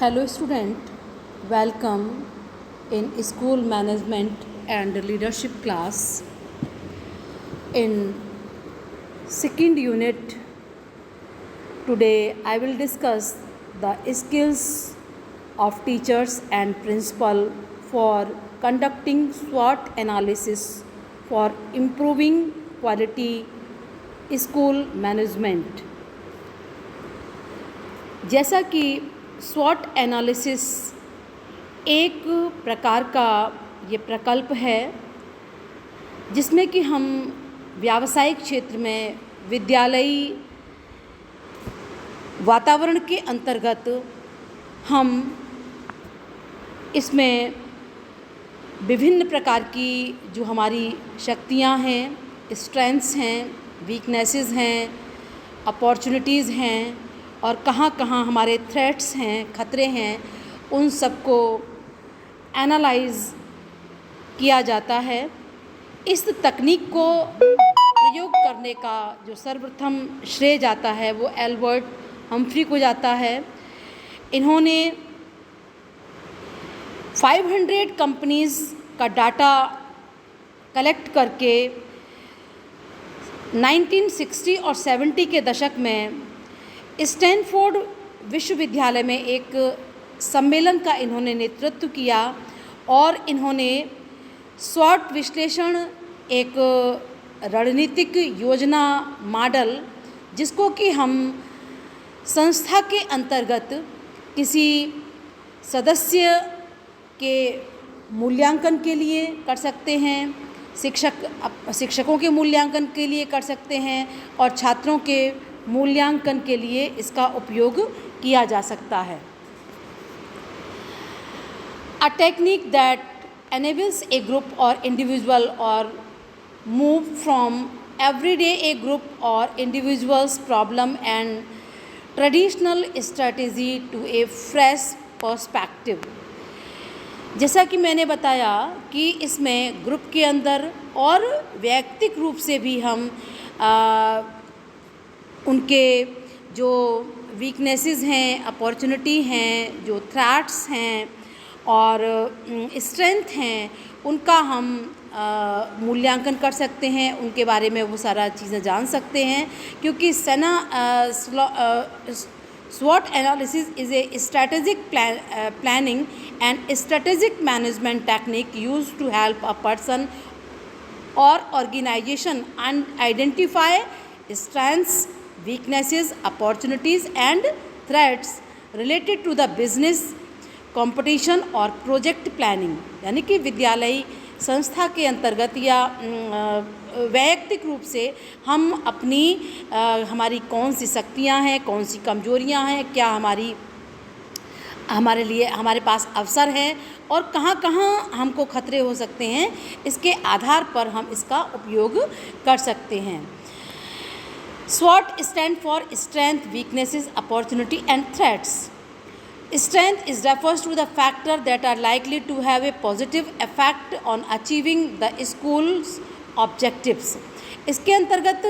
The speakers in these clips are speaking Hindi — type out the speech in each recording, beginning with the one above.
Hello student, welcome in school management and leadership class. In second unit today I will discuss the skills of teachers and principal for conducting SWOT analysis for improving quality school management. जैसा कि स्वॉट एनालिसिस एक प्रकार का ये प्रकल्प है जिसमें कि हम व्यावसायिक क्षेत्र में विद्यालयी वातावरण के अंतर्गत हम इसमें विभिन्न प्रकार की जो हमारी शक्तियां हैं, स्ट्रेंथ्स हैं, वीकनेसेस हैं, अपॉर्चुनिटीज़ हैं और कहाँ कहाँ हमारे थ्रेट्स हैं, खतरे हैं, उन सबको एनालाइज किया जाता है। इस तकनीक को प्रयोग करने का जो सर्वप्रथम श्रेय जाता है वो एल्बर्ट हम्फ्री को जाता है। इन्होंने 500 कंपनीज़ का डाटा कलेक्ट करके 1960 और 70 के दशक में स्टैनफोर्ड विश्वविद्यालय में एक सम्मेलन का इन्होंने नेतृत्व किया और इन्होंने स्वॉट विश्लेषण एक रणनीतिक योजना मॉडल जिसको कि हम संस्था के अंतर्गत किसी सदस्य के मूल्यांकन के लिए कर सकते हैं, शिक्षकों के मूल्यांकन के लिए कर सकते हैं और छात्रों के मूल्यांकन के लिए इसका उपयोग किया जा सकता है। A technique that enables a group or individual or move from everyday a group or individual's problem and traditional strategy to a fresh perspective। जैसा कि मैंने बताया कि इसमें ग्रुप के अंदर और वैयक्तिक रूप से भी हम उनके जो वीकनेसेस हैं, अपॉर्चुनिटी हैं, जो थ्रेट्स हैं और स्ट्रेंथ हैं, उनका हम मूल्यांकन कर सकते हैं, उनके बारे में वो सारा चीज़ें जान सकते हैं। क्योंकि SWOT analysis is a strategic planning and strategic management technique used to help a person or organization identify strengths, weaknesses, opportunities and threats related to the business, competition और project planning। यानी कि विद्यालय संस्था के अंतर्गत या वैयक्तिक रूप से हम अपनी हमारी कौन सी शक्तियां हैं, कौन सी कमजोरियां हैं, क्या हमारे लिए हमारे पास अवसर हैं और कहाँ कहाँ हमको खतरे हो सकते हैं, इसके आधार पर हम इसका उपयोग कर सकते हैं। SWOT stand for strength, weaknesses, opportunity and threats. Strength is refers to the factor that are likely to have a positive effect on achieving the school's objectives। इसके अंतर्गत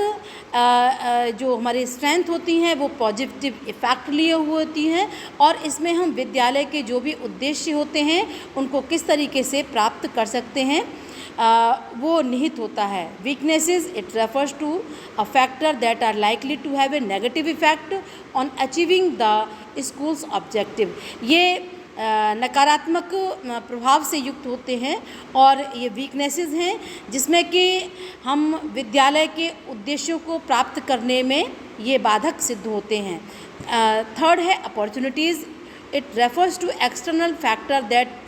जो हमारी स्ट्रेंथ होती हैं वो पॉजिटिव इफ़ेक्ट लिए हुए होती हैं और इसमें हम विद्यालय के जो भी उद्देश्य होते हैं उनको किस तरीके से प्राप्त कर सकते हैं वो निहित होता है। Weaknesses it refers to a factor that are likely to have a negative effect on achieving the school's objective. ये नकारात्मक प्रभाव से युक्त होते हैं और ये वीकनेसेस हैं जिसमें कि हम विद्यालय के उद्देश्यों को प्राप्त करने में ये बाधक सिद्ध होते हैं। थर्ड है opportunities. It refers to external factor that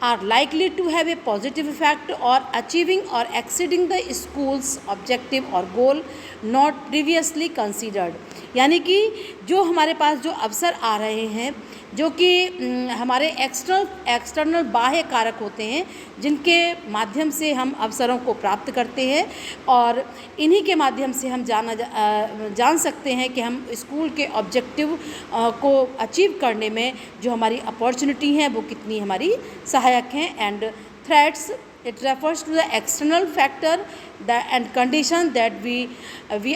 are likely to have a positive effect or achieving or exceeding the school's objective or goal not previously considered। यानी कि जो हमारे पास जो अवसर आ रहे हैं जो कि हमारे एक्सटर्नल बाह्य कारक होते हैं जिनके माध्यम से हम अवसरों को प्राप्त करते हैं और इन्हीं के माध्यम से हम जान सकते हैं कि हम स्कूल के ऑब्जेक्टिव को अचीव करने में जो हमारी अपॉर्चुनिटी हैं वो कितनी हमारी सहायक हैं। And threats it refers to the external factor and condition that we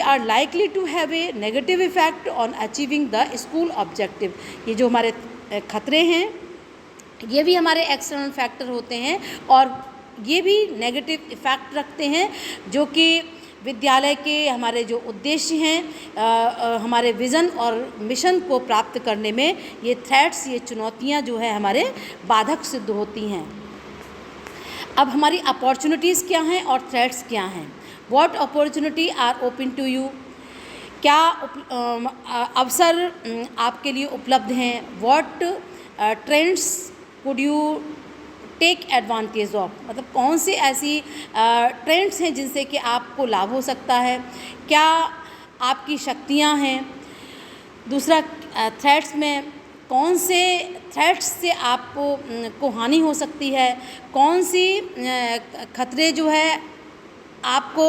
are likely to have a negative effect on achieving the school objective। ये जो हमारे खतरे हैं, ये भी हमारे एक्सटर्नल फैक्टर होते हैं और ये भी नेगेटिव इफ़ेक्ट रखते हैं, जो कि विद्यालय के हमारे जो उद्देश्य हैं, हमारे विज़न और मिशन को प्राप्त करने में ये थ्रेट्स, ये चुनौतियाँ जो है हमारे बाधक सिद्ध होती हैं। अब हमारी अपॉर्चुनिटीज़ क्या हैं और थ्रेट्स क्या हैं? What opportunity are open to you? क्या अवसर आपके लिए उपलब्ध हैं? What trends could you take advantage of? मतलब कौन सी ऐसी ट्रेंड्स हैं जिनसे कि आपको लाभ हो सकता है? क्या आपकी शक्तियां हैं? दूसरा, थ्रेट्स में कौन से थ्रेट्स से आपको को हानि हो सकती है? कौन सी खतरे जो है आपको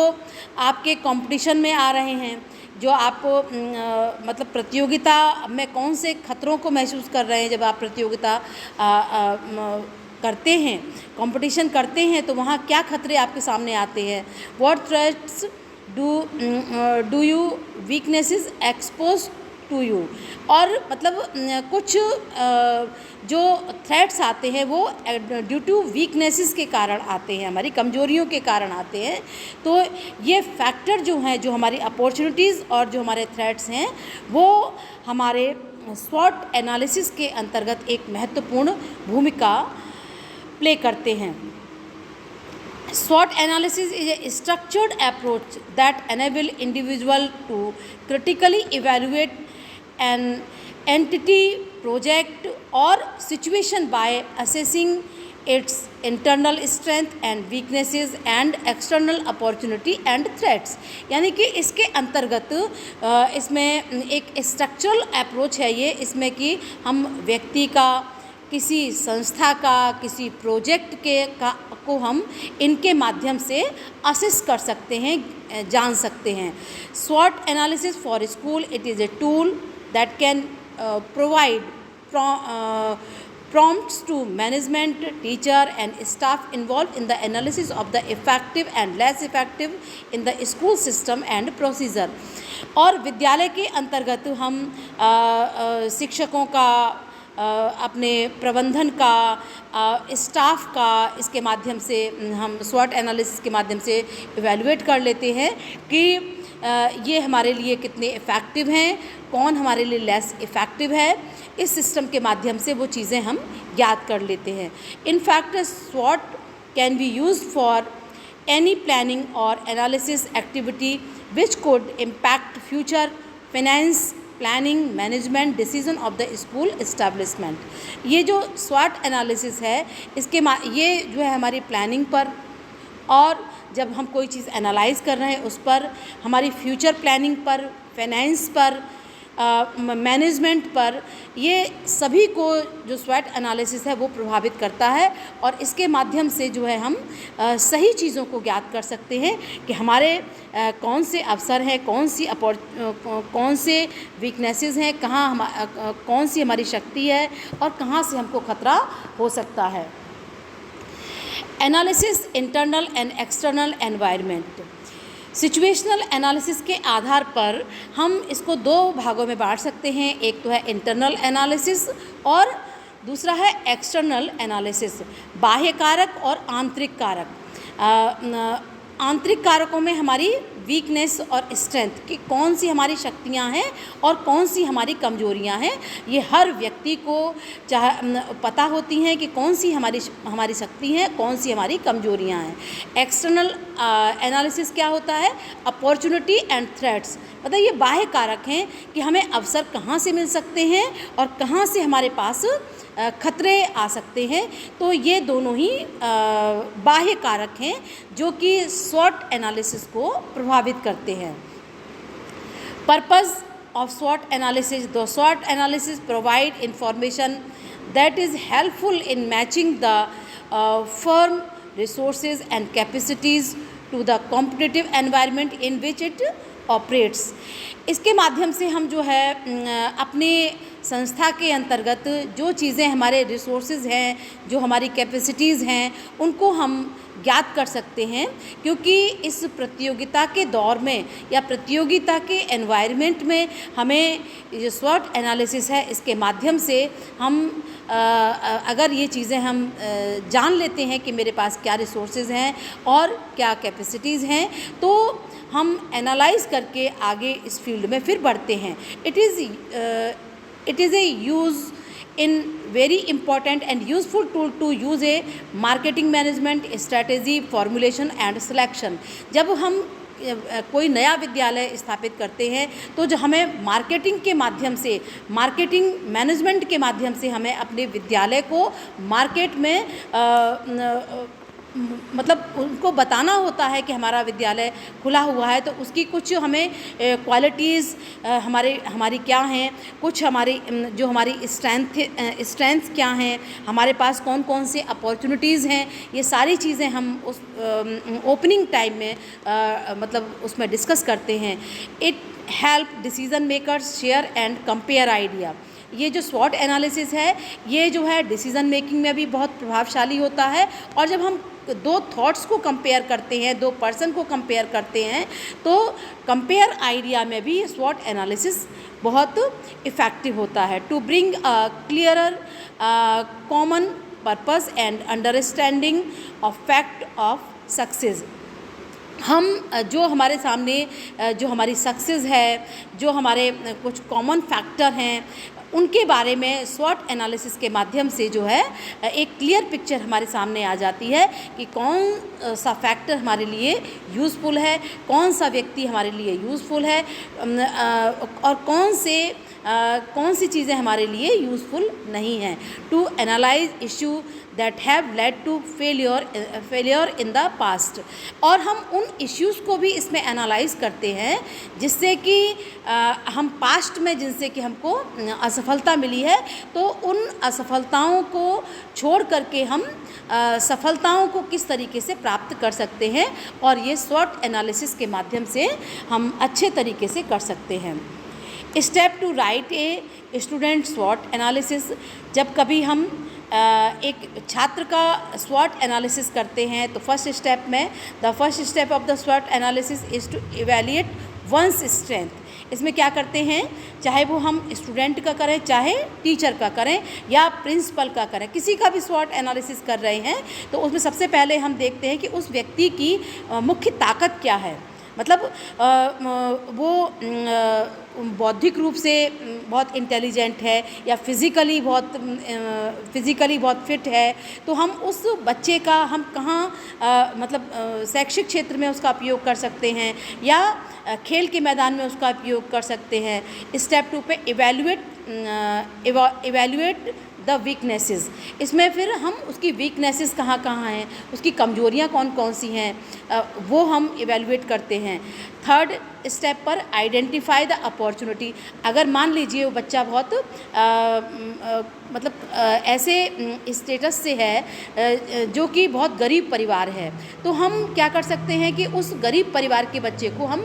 आपके कंपटीशन में आ रहे हैं, जो आपको मतलब प्रतियोगिता में कौन से खतरों को महसूस कर रहे हैं? जब आप प्रतियोगिता करते हैं, कंपटीशन करते हैं, तो वहाँ क्या खतरे आपके सामने आते हैं? What threats do you weaknesses expose to you? और मतलब कुछ जो थ्रेट्स आते हैं वो ड्यू टू वीकनेसेस के कारण आते हैं, हमारी कमजोरियों के कारण आते हैं। तो ये फैक्टर जो हैं, जो हमारी अपॉर्चुनिटीज़ और जो हमारे थ्रेट्स हैं, वो हमारे स्वॉट एनालिसिस के अंतर्गत एक महत्वपूर्ण भूमिका प्ले करते हैं। SWOT analysis is a structured approach that enable individual to critically evaluate an entity, project or situation by assessing its internal strength and weaknesses and external opportunity and threats। यानी कि इसके अंतर्गत इसमें एक स्ट्रक्चरल अप्रोच है ये, इसमें कि हम व्यक्ति का, किसी संस्था का, किसी प्रोजेक्ट को हम इनके माध्यम से असेस कर सकते हैं, जान सकते हैं। SWOT analysis for school, it is a tool that can provide prompts to management, teacher and staff involved in the analysis of the effective and less effective in the school system and procedure। और विद्यालय के अंतर्गत हम शिक्षकों का, अपने प्रबंधन का, स्टाफ का, इसके माध्यम से हम SWOT एनालिसिस के माध्यम से इवैल्यूएट कर लेते हैं कि ये हमारे लिए कितने इफ़ेक्टिव हैं, कौन हमारे लिए लेस इफ़ेक्टिव है। इस सिस्टम के माध्यम से वो चीज़ें हम याद कर लेते हैं। In fact SWOT can be used for any planning or analysis activity which could impact future finance, planning, management, decision of the school establishment. ये जो SWOT एनालिसिस है, इसके ये जो है हमारी प्लानिंग पर, और जब हम कोई चीज़ एनालाइज कर रहे हैं उस पर, हमारी फ्यूचर प्लानिंग पर, फाइनेंस पर, मैनेजमेंट पर, ये सभी को जो SWOT एनालिसिस है वो प्रभावित करता है। और इसके माध्यम से जो है हम सही चीज़ों को ज्ञात कर सकते हैं कि हमारे कौन से अवसर हैं, कौन से वीकनेसेस हैं, कौन सी हमारी शक्ति है और कहाँ से हमको खतरा हो सकता है। Analysis internal and external environment. Situational analysis के आधार पर हम इसको दो भागों में बांट सकते हैं। एक तो है इंटरनल एनालिसिस और दूसरा है एक्सटर्नल एनालिसिस। बाह्य कारक और आंतरिक कारक। आंतरिक कारकों में हमारी वीकनेस और स्ट्रेंथ कि कौन सी हमारी शक्तियां हैं और कौन सी हमारी कमजोरियां हैं, ये हर व्यक्ति को पता होती हैं कि कौन सी हमारी शक्ति है, कौन सी हमारी कमजोरियां हैं। एक्सटर्नल एनालिसिस क्या होता है? Opportunity and threats. मतलब ये बाह्य कारक हैं कि हमें अवसर कहाँ से मिल सकते हैं और कहाँ से हमारे पास खतरे आ सकते हैं। तो ये दोनों ही बाह्य कारक हैं जो कि SWOT एनालिसिस को प्रभावित करते हैं। Purpose of SWOT analysis. The SWOT analysis provide information that is helpful in matching the firm resources and capacities to the competitive environment in which it operates. इसके माध्यम से हम जो है अपने संस्था के अंतर्गत जो चीज़ें हमारे रिसोर्सेज हैं, जो हमारी कैपेसिटीज़ हैं, उनको हम ज्ञात कर सकते हैं। क्योंकि इस प्रतियोगिता के दौर में या प्रतियोगिता के एनवायरनमेंट में हमें जो स्वॉट एनालिसिस है, इसके माध्यम से हम अगर ये चीज़ें हम जान लेते हैं कि मेरे पास क्या रिसोर्सेज हैं और क्या कैपेसिटीज़ हैं, तो हम एनालाइज करके आगे इस फील्ड में फिर बढ़ते हैं। It is a use in very important and useful tool to use a marketing management strategy formulation and selection। जब हम कोई नया विद्यालय स्थापित करते हैं तो जो हमें मार्केटिंग के माध्यम से, मार्केटिंग मैनेजमेंट के माध्यम से हमें अपने विद्यालय को मार्केट में मतलब उनको बताना होता है कि हमारा विद्यालय खुला हुआ है, तो उसकी कुछ हमें क्वालिटीज़ हमारी क्या हैं, कुछ हमारी जो हमारी स्ट्रेंथ क्या हैं, हमारे पास कौन कौन से अपॉर्चुनिटीज़ हैं, ये सारी चीज़ें हम उस ओपनिंग टाइम में मतलब उसमें डिस्कस करते हैं। It help decision makers share and compare idea. ये जो स्वॉट एनालिसिस है, ये जो है डिसीज़न मेकिंग में भी बहुत प्रभावशाली होता है। और जब हम दो थॉट्स को कंपेयर करते हैं, दो पर्सन को कंपेयर करते हैं, तो कंपेयर आइडिया में भी स्वॉट एनालिसिस बहुत इफ़ेक्टिव होता है। To bring a clearer common purpose and understanding of fact of success. हम जो हमारे सामने जो हमारी सक्सेस है, जो हमारे कुछ कॉमन फैक्टर हैं, उनके बारे में स्वॉट एनालिसिस के माध्यम से जो है एक क्लियर पिक्चर हमारे सामने आ जाती है कि कौन सा फैक्टर हमारे लिए यूज़फुल है, कौन सा व्यक्ति हमारे लिए यूज़फुल है और कौन सी चीज़ें हमारे लिए यूज़फुल नहीं हैं। To analyse issue that have led to failure in the past. और हम उन इश्यूज़ को भी इसमें एनालाइज करते हैं जिससे कि हम पास्ट में जिनसे कि हमको असफलता मिली है, तो उन असफलताओं को छोड़ करके हम सफलताओं को किस तरीके से प्राप्त कर सकते हैं, और ये स्वॉट एनालिसिस के माध्यम से हम अच्छे तरीके से कर सकते हैं। Step two write a student स्वॉट एनालिसिस। जब कभी हम एक छात्र का स्वॉट एनालिसिस करते हैं, तो फर्स्ट स्टेप ऑफ द स्वॉट analysis is to evaluate one's strength. इसमें क्या करते हैं, चाहे वो हम स्टूडेंट का करें, चाहे टीचर का करें या प्रिंसिपल का करें, किसी का भी स्वॉट एनालिसिस कर रहे हैं, तो उसमें सबसे पहले हम देखते हैं कि उस व्यक्ति की मुख्य ताकत क्या है। मतलब वो बौद्धिक रूप से बहुत इंटेलिजेंट है या फिज़िकली बहुत फिट है, तो हम उस बच्चे का हम कहाँ मतलब शैक्षिक क्षेत्र में उसका उपयोग कर सकते हैं या खेल के मैदान में उसका उपयोग कर सकते हैं। स्टेप 2 पे इवैल्यूएट द वीकनेसेस। इसमें फिर हम उसकी वीकनेसेस कहाँ कहाँ हैं, उसकी कमजोरियाँ कौन कौन सी हैं, वो हम इवैल्यूएट करते हैं। थर्ड स्टेप पर आइडेंटिफाई द अपॉर्चुनिटी। अगर मान लीजिए वो बच्चा बहुत मतलब ऐसे स्टेटस से है जो कि बहुत गरीब परिवार है, तो हम क्या कर सकते हैं कि उस गरीब परिवार के बच्चे को हम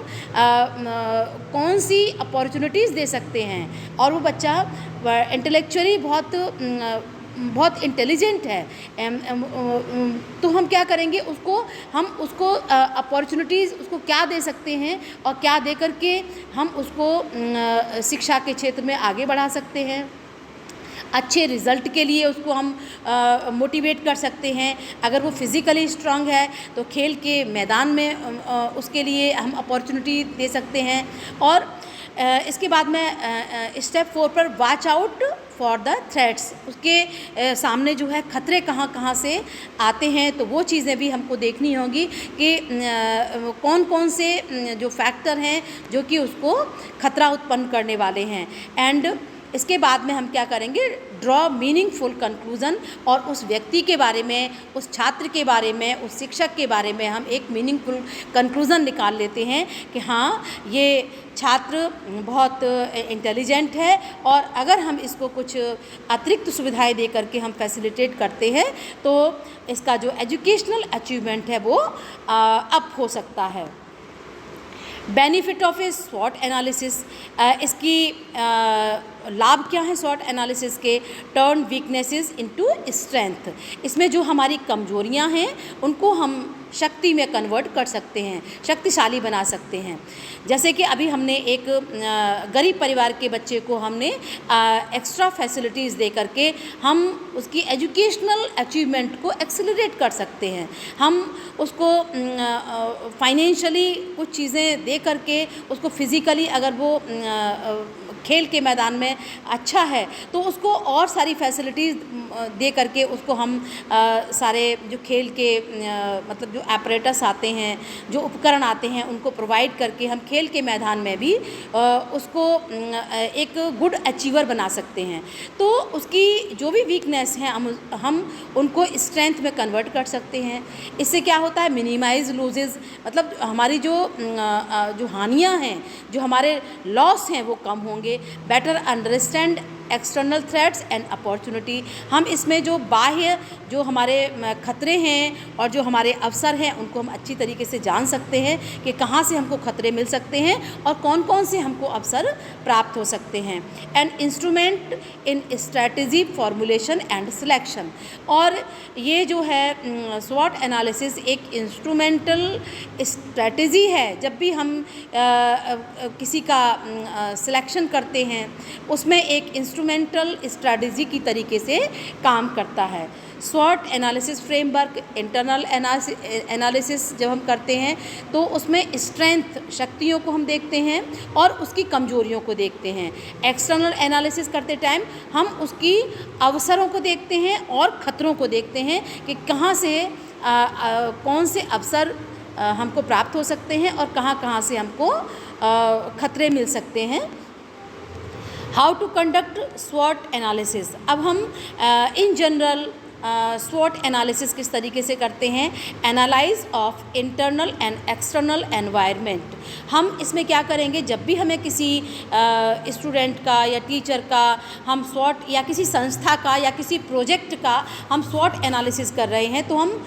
कौन सी अपॉर्चुनिटीज़ दे सकते हैं, और वो बच्चा इंटेलेक्चुअली बहुत इंटेलिजेंट है, तो हम क्या करेंगे, उसको अपॉर्चुनिटीज़ उसको क्या दे सकते हैं और क्या दे करके हम उसको शिक्षा के क्षेत्र में आगे बढ़ा सकते हैं। अच्छे रिज़ल्ट के लिए उसको हम मोटिवेट कर सकते हैं। अगर वो फिज़िकली स्ट्रांग है तो खेल के मैदान में उसके लिए हम अपॉर्चुनिटी दे सकते हैं। और इसके बाद में स्टेप 4 पर watch out for the threats. उसके सामने जो है खतरे कहाँ कहाँ से आते हैं, तो वो चीज़ें भी हमको देखनी होगी कि कौन कौन से जो फैक्टर हैं जो कि उसको खतरा उत्पन्न करने वाले हैं। एंड इसके बाद में हम क्या करेंगे, ड्रॉ मीनिंगफुल कंक्लूज़न, और उस व्यक्ति के बारे में, उस छात्र के बारे में, उस शिक्षक के बारे में हम एक मीनिंगफुल कंक्लूज़न निकाल लेते हैं कि हाँ, ये छात्र बहुत इंटेलिजेंट है, और अगर हम इसको कुछ अतिरिक्त सुविधाएं दे करके हम फैसिलिटेट करते हैं तो इसका जो एजुकेशनल अचीवमेंट है वो अप हो सकता है। बेनिफिट ऑफ ए स्वॉट एनालिसिस, इसकी लाभ क्या है स्वॉट एनालिसिस के? टर्न वीकनेसेस इनटू स्ट्रेंथ, इसमें जो हमारी कमजोरियां हैं उनको हम शक्ति में कन्वर्ट कर सकते हैं, शक्तिशाली बना सकते हैं। जैसे कि अभी हमने एक गरीब परिवार के बच्चे को हमने एक्स्ट्रा फैसिलिटीज़ दे करके हम उसकी एजुकेशनल अचीवमेंट को एक्सेलरेट कर सकते हैं। हम उसको फाइनेंशियली कुछ चीज़ें दे करके उसको फिज़िकली अगर वो खेल के मैदान में अच्छा है तो उसको और सारी फैसिलिटीज़ दे करके उसको हम सारे जो खेल के मतलब जो एपरेटस आते हैं, जो उपकरण आते हैं, उनको प्रोवाइड करके हम खेल के मैदान में भी उसको एक गुड अचीवर बना सकते हैं। तो उसकी जो भी वीकनेस है हम उनको स्ट्रेंथ में कन्वर्ट कर सकते हैं। इससे क्या होता है? मिनिमाइज लूजेस, मतलब हमारी जो हानियाँ हैं, जो हमारे लॉस हैं वो कम होंगे। Better understand external threats and opportunity, हम इसमें जो बाह्य जो हमारे खतरे हैं और जो हमारे अवसर हैं उनको हम अच्छी तरीके से जान सकते हैं कि कहाँ से हमको खतरे मिल सकते हैं और कौन कौन से हमको अवसर प्राप्त हो सकते हैं। And instrument in strategy formulation and selection, और ये जो है स्वॉट एनालिसिस एक इंस्ट्रूमेंटल स्ट्रैटेजी है। जब भी हम किसी का सिलेक्शन करते हैं उसमें एक इंस्ट्रूमेंटल स्ट्रैटेजी की तरीके से काम करता है। स्वॉट एनालिसिस फ्रेमवर्क, इंटरनल एनालिसिस जब हम करते हैं तो उसमें स्ट्रेंथ, शक्तियों को हम देखते हैं और उसकी कमजोरियों को देखते हैं। एक्सटर्नल एनालिसिस करते टाइम हम उसकी अवसरों को देखते हैं और खतरों को देखते हैं कि कहाँ से कौन से अवसर हमको प्राप्त हो सकते हैं और कहाँ से हमको खतरे मिल सकते हैं। हाउ टू कंडक्ट स्वॉट एनालिसिस, अब हम इन जनरल स्वॉट एनालिसिस किस तरीके से करते हैं? Analyse of internal and external environment. हम इसमें क्या करेंगे? जब भी हमें किसी स्टूडेंट का या टीचर का हम स्वॉट, या किसी संस्था का या किसी प्रोजेक्ट का हम स्वॉट एनालिसिस कर रहे हैं तो हम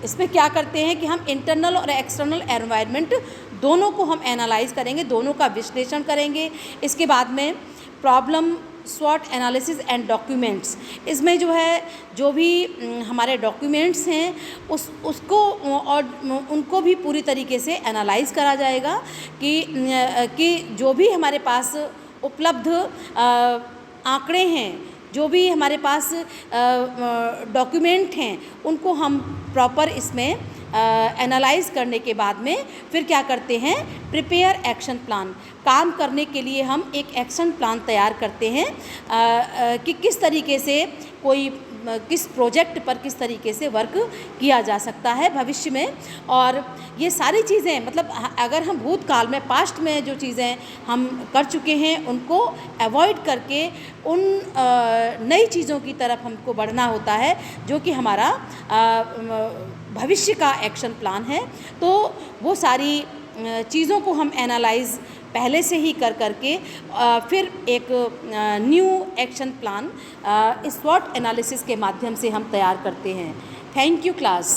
इसमें क्या करते हैं कि हम इंटरनल और एक्सटर्नल एनवायरनमेंट दोनों को हम एनालाइज करेंगे, दोनों का विश्लेषण करेंगे। इसके बाद में प्रॉब्लम स्वॉट एनालिसिस एंड डॉक्यूमेंट्स, इसमें जो है जो भी हमारे डॉक्यूमेंट्स हैं उसको और उनको भी पूरी तरीके से एनालाइज करा जाएगा कि जो भी हमारे पास उपलब्ध आंकड़े हैं, जो भी हमारे पास डॉक्यूमेंट हैं, उनको हम प्रॉपर इसमें एनालाइज करने के बाद में फिर क्या करते हैं? Prepare action plan. काम करने के लिए हम एक एक्शन प्लान तैयार करते हैं कि किस तरीके से किस प्रोजेक्ट पर किस तरीके से वर्क किया जा सकता है भविष्य में। और ये सारी चीज़ें, मतलब अगर हम भूतकाल में, पास्ट में जो चीज़ें हम कर चुके हैं उनको अवॉइड करके उन नई चीज़ों की तरफ हमको बढ़ना होता है जो कि हमारा भविष्य का एक्शन प्लान है। तो वो सारी चीज़ों को हम एनालाइज पहले से ही करके फिर एक न्यू एक्शन प्लान इस स्वॉट एनालिसिस के माध्यम से हम तैयार करते हैं। Thank you class.